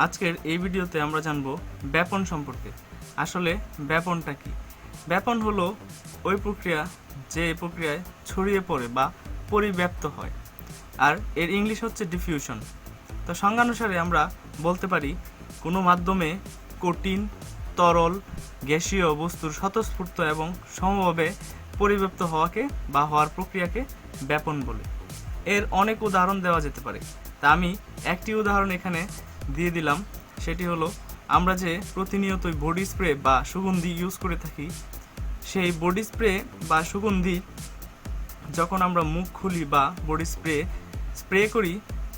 আজকের এই ভিডিওতে আমরা জানব ব্যাপন সম্পর্কে। আসলে ব্যাপনটা কি? ব্যাপন হলো ওই প্রক্রিয়া যে প্রক্রিয়ায় ছড়িয়ে পড়ে বা পরিব্যাপ্ত হয়, আর এর ইংলিশ হচ্ছে ডিফিউশন। তো সংজ্ঞানুসারে আমরা বলতে পারি কোনো মাধ্যমে কঠিন, তরল, গ্যাসীয় বস্তুর স্বতঃস্ফূর্ত এবং সমভাবে পরিব্যাপ্ত হওয়াকে বা হওয়ার প্রক্রিয়াকে ব্যাপন বলে। এর অনেক উদাহরণ দেওয়া যেতে পারে, তা আমি একটি উদাহরণ এখানে দিয়ে দিলাম। সেটি হলো আমরা যে প্রতিনিয়তই বডি স্প্রে বা সুগন্ধি ইউজ করে থাকি, সেই বডি স্প্রে বা সুগন্ধি যখন আমরা মুখ খুলি বা বডি স্প্রে করি,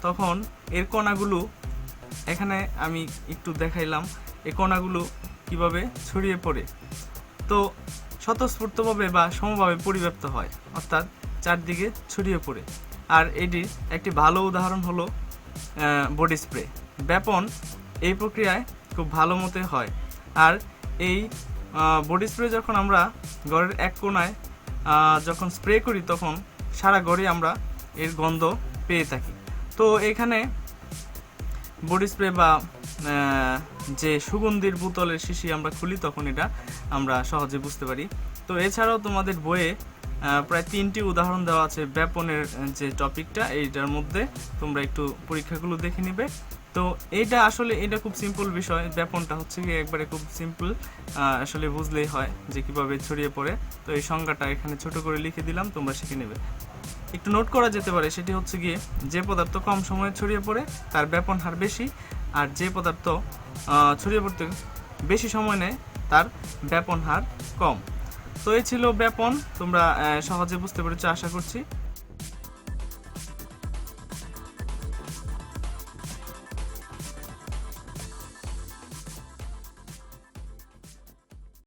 তখন এর কণাগুলো এখানে আমি একটু দেখাইলাম, এই কণাগুলো কিভাবে ছড়িয়ে পড়ে। তো স্বতঃস্ফূর্তভাবে বা সমভাবে পরিব্যাপ্ত হয়, অর্থাৎ চারদিকে ছড়িয়ে পড়ে। আর এটির একটি ভালো উদাহরণ হলো বডি স্প্রে। ব্যাপন এই প্রক্রিয়ায় খুব ভালো মতে হয়। আর এই বডি স্প্রে যখন আমরা ঘরের এক কোণায় যখন স্প্রে করি, তখন সারা ঘরে আমরা এর গন্ধ পেয়ে থাকি। তো এখানে বডি স্প্রে বা যে সুগন্ধির বোতলের শিশি আমরা খুলি, তখন এটা আমরা সহজে বুঝতে পারি। তো এছাড়াও তোমাদের বইয়ে প্রায় 3টি উদাহরণ দেওয়া আছে ব্যাপনের যে টপিকটা, এইটার মধ্যে তোমরা একটু পরীক্ষাগুলো দেখে নিবে। তো এটা খুব সিম্পল বিষয়। ব্যাপনটা হচ্ছে কি একবারে খুব সিম্পল, আসলে বুঝলেই হয় যে কিভাবে ছড়িয়ে পড়ে। তো এই সংজ্ঞাটা এখানে ছোট করে লিখে দিলাম, তোমরা শিখে নেবে। একটু নোট করা যেতে পারে, সেটি হচ্ছে গিয়ে যে পদার্থ কম সময়ে ছড়িয়ে পড়ে তার ব্যাপন হার বেশি, আর যে পদার্থ ছড়িয়ে পড়তে বেশি সময় নেয় তার ব্যাপন হার কম। তো এই ছিল ব্যাপন। তোমরা সহজে বুঝতে পেরেছো আশা করছি।